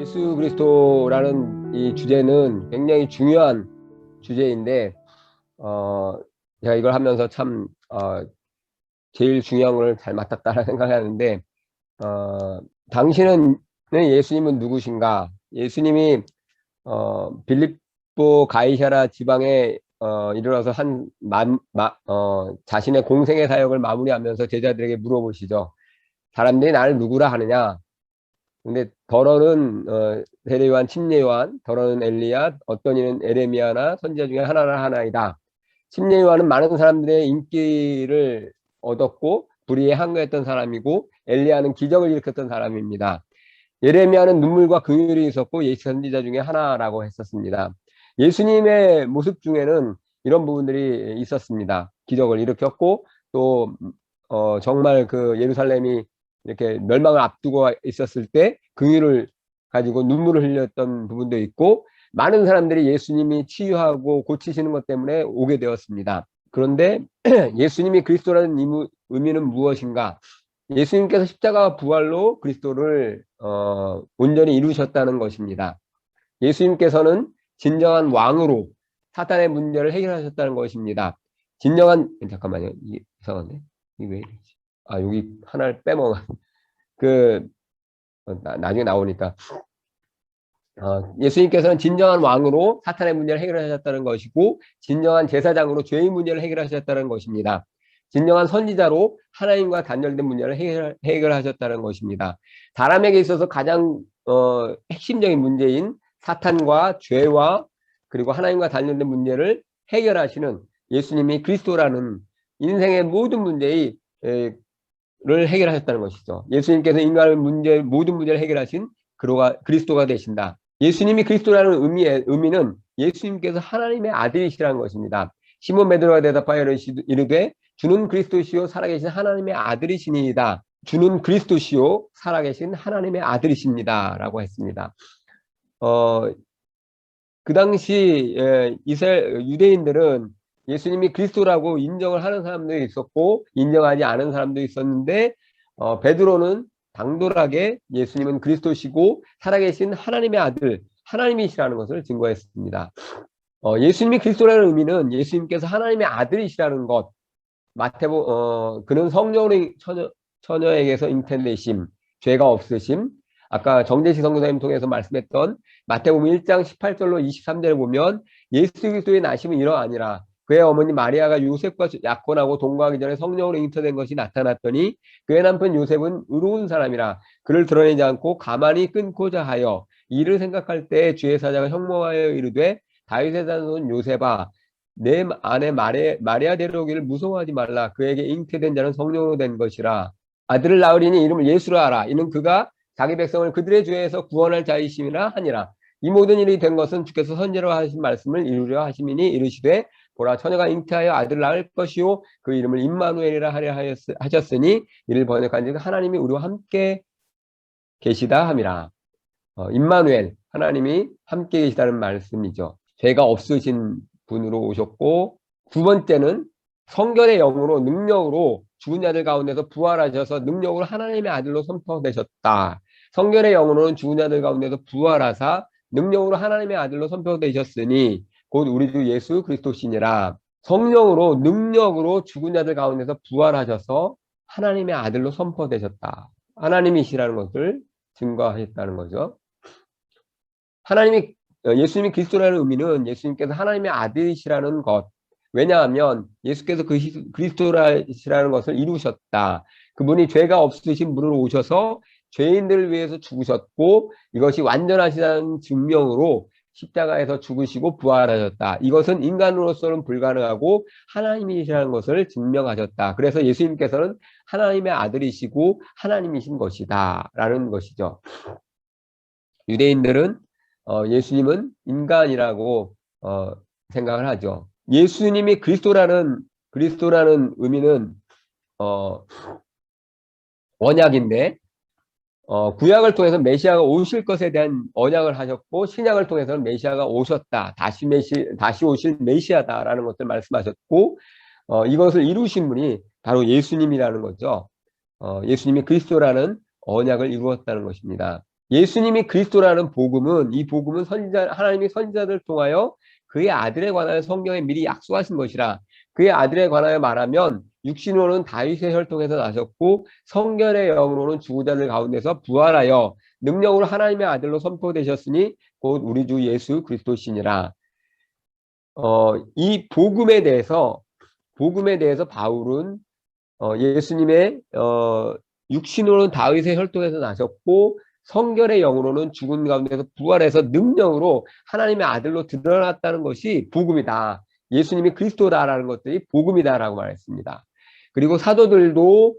예수 그리스도라는 이 주제는 굉장히 중요한 주제인데, 제가 이걸 하면서 참, 제일 중요한 걸 잘 맡았다라는 생각을 하는데, 어, 당신은, 예수님은 누구신가? 예수님이, 빌립보 가이사라 지방에, 이르러서 자신의 공생의 사역을 마무리하면서 제자들에게 물어보시죠. 사람들이 나를 누구라 하느냐? 근데 더러는 세례 요한, 침례 요한, 더러는 엘리야, 어떤 이는 에레미야나 선지자 중에 하나라 하나이다. 침례 요한은 많은 사람들의 인기를 얻었고 불의에 항거했던 사람이고, 엘리야는 기적을 일으켰던 사람입니다. 예레미야는 눈물과 긍휼이 있었고 예시 선지자 중에 하나라고 했었습니다. 예수님의 모습 중에는 이런 부분들이 있었습니다. 기적을 일으켰고, 또 정말 그 예루살렘이 이렇게 멸망을 앞두고 있었을 때 긍휼을 가지고 눈물을 흘렸던 부분도 있고, 많은 사람들이 예수님이 치유하고 고치시는 것 때문에 오게 되었습니다. 그런데 예수님이 그리스도라는 의미는 무엇인가? 예수님께서 십자가 부활로 그리스도를 온전히 이루셨다는 것입니다. 예수님께서는 진정한 왕으로 사탄의 문제를 해결하셨다는 것입니다. 잠깐만요. 이게 이상하네. 이게 왜 이러지? 여기 하나를 빼먹어. 그, 나중에 나오니까. 예수님께서는 진정한 왕으로 사탄의 문제를 해결하셨다는 것이고, 진정한 제사장으로 죄의 문제를 해결하셨다는 것입니다. 진정한 선지자로 하나님과 단절된 문제를 해결하셨다는 것입니다. 사람에게 있어서 가장 핵심적인 문제인 사탄과 죄와 그리고 하나님과 단절된 문제를 해결하시는 예수님이 그리스도라는 인생의 모든 문제를 해결하셨다는 것이죠. 예수님께서 인간의 모든 문제를 해결하신 그리스도가 되신다. 예수님이 그리스도라는 의미는 예수님께서 하나님의 아들이시라는 것입니다. 시몬 베드로가 대답하여 이르되 주는 그리스도시요 살아계신 하나님의 아들이시니이다. 주는 그리스도시요 살아계신 하나님의 아들이십니다. 라고 했습니다. 그 당시 유대인들은 예수님이 그리스도라고 인정을 하는 사람도 있었고 인정하지 않은 사람도 있었는데, 베드로는 당돌하게 예수님은 그리스도시고 살아계신 하나님의 아들, 하나님이시라는 것을 증거했습니다. 예수님이 그리스도라는 의미는 예수님께서 하나님의 아들이시라는 것, 그는 성령의 처녀에게서 잉태되심, 죄가 없으심, 아까 정재식 성도님 통해서 말씀했던 마태복음 1장 18절로 23절을 보면 예수 그리스도의 나심은 이러하니라. 그의 어머니 마리아가 요셉과 약혼하고 동거하기 전에 성령으로 잉태된 것이 나타났더니 그의 남편 요셉은 의로운 사람이라 그를 드러내지 않고 가만히 끊고자 하여 이를 생각할 때 주의 사자가 형모하여 이르되 다윗의 자손 요셉아 내 아내 마리아 데려오기를 무서워하지 말라. 그에게 잉태된 자는 성령으로 된 것이라. 아들을 낳으리니 이름을 예수라 하라. 이는 그가 자기 백성을 그들의 죄에서 구원할 자이심이라 하니라. 이 모든 일이 된 것은 주께서 선지로 하신 말씀을 이루려 하심이니 이르시되 보라 처녀가 잉태하여 아들을 낳을 것이요 그 이름을 임마누엘이라 하려 하셨으니 이를 번역한즉 하나님이 우리와 함께 계시다 함이라. 임마누엘 하나님이 함께 계시다는 말씀이죠. 죄가 없으신 분으로 오셨고, 두 번째는 성결의 영으로 능력으로 죽은 자들 가운데서 부활하셔서 능력으로 하나님의 아들로 선포되셨다. 성결의 영으로는 죽은 자들 가운데서 부활하사 능력으로 하나님의 아들로 선포되셨으니 곧 우리 주 예수 그리스도시니라. 성령으로 능력으로 죽은 자들 가운데서 부활하셔서 하나님의 아들로 선포되셨다. 하나님이시라는 것을 증거하셨다는 거죠. 예수님이 그리스도라는 의미는 예수님께서 하나님의 아들이시라는 것. 왜냐하면 예수께서 그리스도라는 것을 이루셨다. 그분이 죄가 없으신 분으로 오셔서 죄인들을 위해서 죽으셨고 이것이 완전하시다는 증명으로 십자가에서 죽으시고 부활하셨다. 이것은 인간으로서는 불가능하고 하나님이시라는 것을 증명하셨다. 그래서 예수님께서는 하나님의 아들이시고 하나님이신 것이다. 라는 것이죠. 유대인들은 예수님은 인간이라고 생각을 하죠. 예수님이 그리스도라는 의미는 언약인데, 구약을 통해서 메시아가 오실 것에 대한 언약을 하셨고 신약을 통해서는 메시아가 오셨다. 다시 오실 메시아다라는 것을 말씀하셨고, 이것을 이루신 분이 바로 예수님이라는 거죠. 예수님이 그리스도라는 언약을 이루었다는 것입니다. 예수님이 그리스도라는 복음은, 이 복음은 하나님이 선지자들을 통하여 그의 아들에 관하여 성경에 미리 약속하신 것이라. 그의 아들에 관하여 말하면 육신으로는 다윗의 혈통에서 나셨고 성결의 영으로는 죽은 자들 가운데서 부활하여 능력으로 하나님의 아들로 선포되셨으니 곧 우리 주 예수 그리스도시니라. 이 복음에 대해서 바울은 예수님의 육신으로는 다윗의 혈통에서 나셨고 성결의 영으로는 죽은 가운데서 부활해서 능력으로 하나님의 아들로 드러났다는 것이 복음이다. 예수님이 그리스도다라는 것들이 복음이다라고 말했습니다. 그리고 사도들도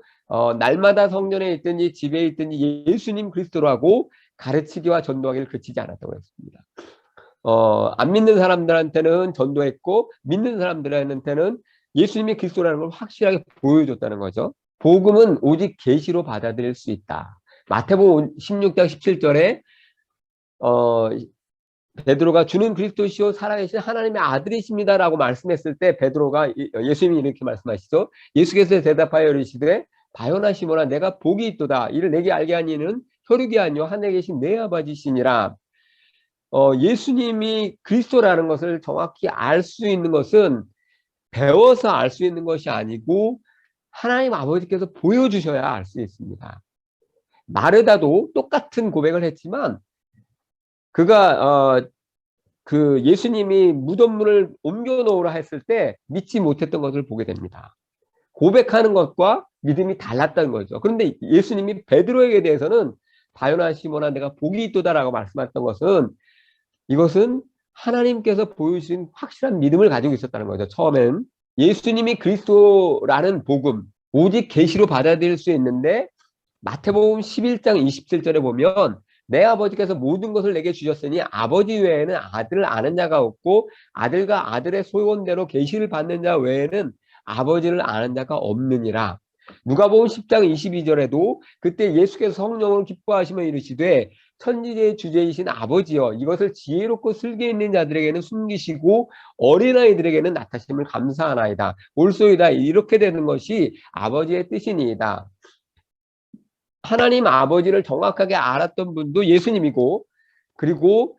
날마다 성전에 있든지 집에 있든지 예수님 그리스도라고 가르치기와 전도하기를 그치지 않았다고 했습니다. 안 믿는 사람들한테는 전도했고 믿는 사람들한테는 예수님이 그리스도라는 걸 확실하게 보여줬다는 거죠. 복음은 오직 계시로 받아들일 수 있다. 마태복음 16장 17절에 베드로가 주는 그리스도시요 살아계신 하나님의 아들이십니다라고 말씀했을 때 베드로가 예수님이 이렇게 말씀하시죠. 예수께서 대답하여 이르시되 바요나 시모나 내가 복이 있도다. 이를 내게 알게 하니는 혈육이 아니요 하늘에 계신 내 아버지시니라. 예수님이 그리스도라는 것을 정확히 알 수 있는 것은 배워서 알 수 있는 것이 아니고 하나님 아버지께서 보여주셔야 알 수 있습니다. 마르다도 똑같은 고백을 했지만 그가 그 예수님이 무덤문을 옮겨 놓으라 했을 때 믿지 못했던 것을 보게 됩니다. 고백하는 것과 믿음이 달랐다는 거죠. 그런데 예수님이 베드로에게 대해서는 바요나 시모나 내가 복이 있도다라고 말씀하셨던 것은 이것은 하나님께서 보여주신 확실한 믿음을 가지고 있었다는 거죠. 처음엔 예수님이 그리스도라는 복음 오직 계시로 받아들일 수 있는데 마태복음 11장 27절에 보면 내 아버지께서 모든 것을 내게 주셨으니 아버지 외에는 아들을 아는 자가 없고 아들과 아들의 소원대로 계시를 받는 자 외에는 아버지를 아는 자가 없느니라. 누가복음 10장 22절에도 그때 예수께서 성령으로 기뻐하시며 이르시되 천지의 주제이신 아버지여 이것을 지혜롭고 슬기 있는 자들에게는 숨기시고 어린아이들에게는 나타심을 감사하나이다. 옳소이다. 이렇게 되는 것이 아버지의 뜻이니이다. 하나님 아버지를 정확하게 알았던 분도 예수님이고 그리고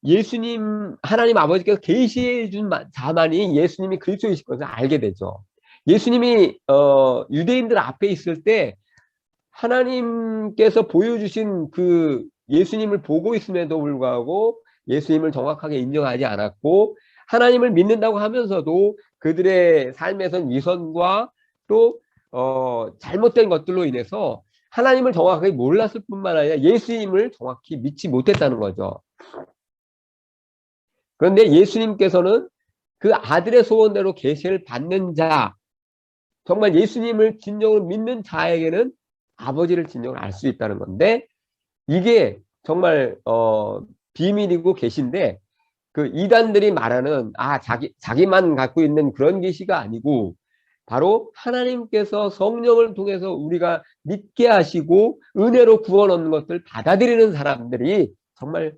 예수님 하나님 아버지께서 계시해 준 자만이 예수님이 그리스도이실 것을 알게 되죠. 예수님이 유대인들 앞에 있을 때 하나님께서 보여주신 그 예수님을 보고 있음에도 불구하고 예수님을 정확하게 인정하지 않았고 하나님을 믿는다고 하면서도 그들의 삶에선 위선과 또 잘못된 것들로 인해서 하나님을 정확하게 몰랐을 뿐만 아니라 예수님을 정확히 믿지 못했다는 거죠. 그런데 예수님께서는 그 아들의 소원대로 계시를 받는 자, 정말 예수님을 진정으로 믿는 자에게는 아버지를 진정으로 알 수 있다는 건데 이게 정말 비밀이고 계시인데 그 이단들이 말하는 자기만 갖고 있는 그런 계시가 아니고 바로 하나님께서 성령을 통해서 우리가 믿게 하시고 은혜로 구원 얻는 것을 받아들이는 사람들이 정말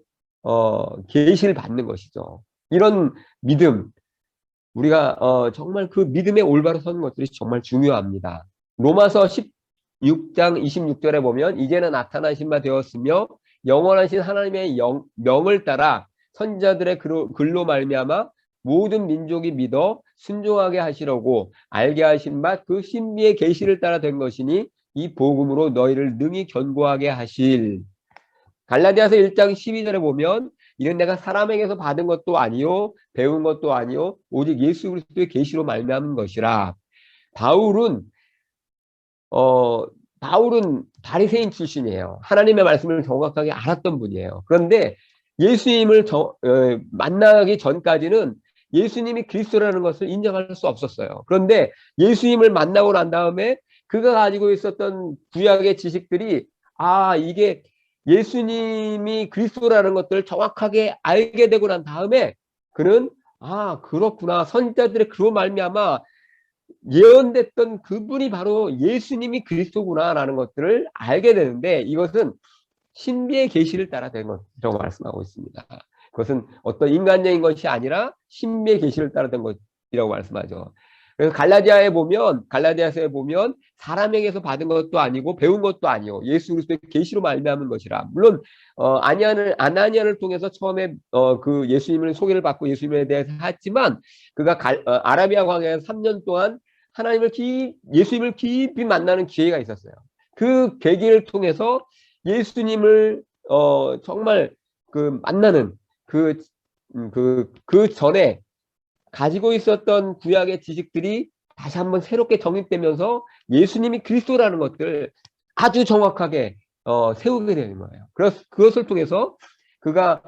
계시를 받는 것이죠. 이런 믿음 우리가 정말 그 믿음에 올바로 서는 것들이 정말 중요합니다. 로마서 16장 26절에 보면 이제는 나타나신 바 되었으며 영원하신 하나님의 명을 따라 선지자들의 글로 말미암아 모든 민족이 믿어 순종하게 하시려고 알게 하신 바 그 신비의 계시를 따라 된 것이니 이 복음으로 너희를 능히 견고하게 하실. 갈라디아서 1장 12절에 보면 이는 내가 사람에게서 받은 것도 아니요 배운 것도 아니요 오직 예수 그리스도의 계시로 말미암은 것이라. 바울은 바리새인 출신이에요. 하나님의 말씀을 정확하게 알았던 분이에요. 그런데 예수님을 만나기 전까지는 예수님이 그리스도라는 것을 인정할 수 없었어요. 그런데 예수님을 만나고 난 다음에 그가 가지고 있었던 구약의 지식들이 이게 예수님이 그리스도라는 것들을 정확하게 알게 되고 난 다음에 그는 그렇구나. 선지자들의 그로 말미암아 예언됐던 그분이 바로 예수님이 그리스도구나라는 것들을 알게 되는데 이것은 신비의 계시를 따라 된 것이라고 말씀하고 있습니다. 그것은 어떤 인간적인 것이 아니라 신비의 계시를 따라 된 것이라고 말씀하죠. 그래서 갈라디아서에 보면 사람에게서 받은 것도 아니고 배운 것도 아니요 예수 그리스도의 계시로 말미암은 것이라. 물론 아나니아를 통해서 처음에 그 예수님을 소개를 받고 예수님에 대해서 했지만 그가 아라비아 광야에서 3년 동안 예수님을 깊이 만나는 기회가 있었어요. 그 계기를 통해서 예수님을 정말 그 만나는 그 전에 가지고 있었던 구약의 지식들이 다시 한번 새롭게 정립되면서 예수님이 그리스도라는 것들을 아주 정확하게 세우게 되는 거예요. 그래서 그것을 통해서 그가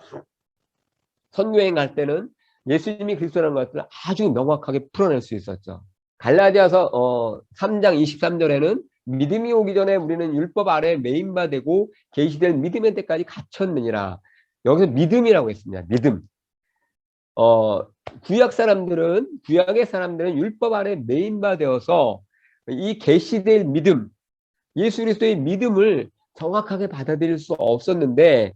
선교행할 때는 예수님이 그리스도라는 것들을 아주 명확하게 풀어낼 수 있었죠. 갈라디아서 3장 23절에는 믿음이 오기 전에 우리는 율법 아래 매인바되고 계시될 믿음의 때까지 갇혔느니라. 여기서 믿음이라고 했습니다. 믿음. 구약의 사람들은 율법 아래 매인바되어서 이 계시될 믿음, 예수 그리스도의 믿음을 정확하게 받아들일 수 없었는데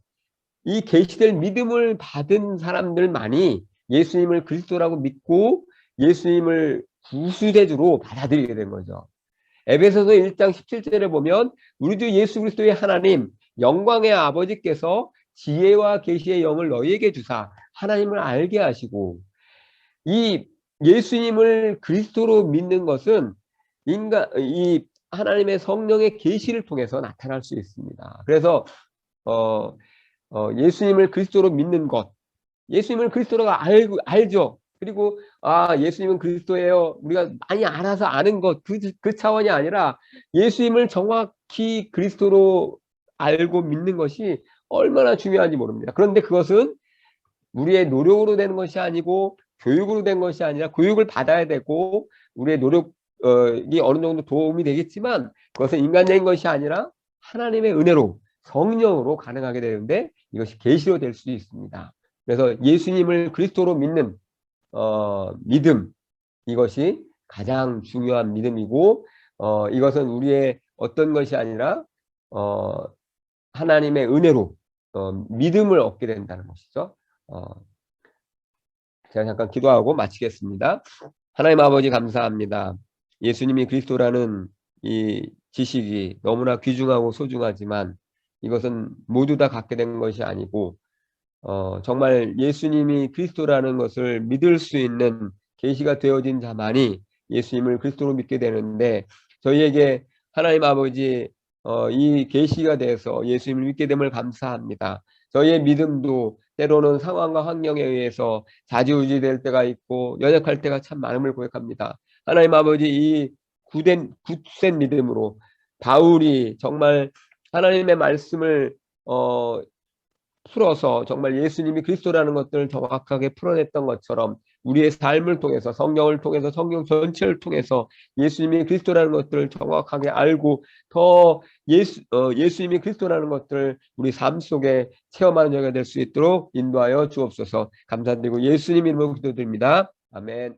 이 계시될 믿음을 받은 사람들만이 예수님을 그리스도라고 믿고 예수님을 구수대주로 받아들이게 된 거죠. 에베소서 1장 17절에 보면 우리 주 예수 그리스도의 하나님 영광의 아버지께서 지혜와 계시의 영을 너희에게 주사 하나님을 알게 하시고, 이 예수님을 그리스도로 믿는 것은 이 하나님의 성령의 계시를 통해서 나타날 수 있습니다. 그래서 예수님을 그리스도로 믿는 것, 예수님을 그리스도라고 알죠. 그리고 예수님은 그리스도예요. 우리가 많이 알아서 아는 것, 그 차원이 아니라 예수님을 정확히 그리스도로 알고 믿는 것이 얼마나 중요한지 모릅니다. 그런데 그것은 우리의 노력으로 되는 것이 아니고 교육으로 된 것이 아니라 교육을 받아야 되고 우리의 노력이 어느 정도 도움이 되겠지만 그것은 인간적인 것이 아니라 하나님의 은혜로 성령으로 가능하게 되는데 이것이 계시로 될 수 있습니다. 그래서 예수님을 그리스도로 믿는 믿음, 이것이 가장 중요한 믿음이고 이것은 우리의 어떤 것이 아니라 하나님의 은혜로 믿음을 얻게 된다는 것이죠. 제가 잠깐 기도하고 마치겠습니다. 하나님 아버지 감사합니다. 예수님이 그리스도라는 이 지식이 너무나 귀중하고 소중하지만 이것은 모두 다 갖게 된 것이 아니고 정말 예수님이 그리스도라는 것을 믿을 수 있는 계시가 되어진 자만이 예수님을 그리스도로 믿게 되는데 저희에게 하나님 아버지 이 계시가 돼서 예수님을 믿게 됨을 감사합니다. 저희의 믿음도 때로는 상황과 환경에 의해서 좌지우지될 때가 있고 연약할 때가 참 많음을 고백합니다. 하나님 아버지 이 굳센 믿음으로 바울이 정말 하나님의 말씀을 풀어서 정말 예수님이 그리스도라는 것들을 정확하게 풀어냈던 것처럼 우리의 삶을 통해서 성경을 통해서 성경 전체를 통해서 예수님이 그리스도라는 것들을 정확하게 알고 더 예수님이 그리스도라는 것들을 우리 삶 속에 체험하는 자가 될 수 있도록 인도하여 주옵소서. 감사드리고 예수님 이름으로 기도드립니다. 아멘.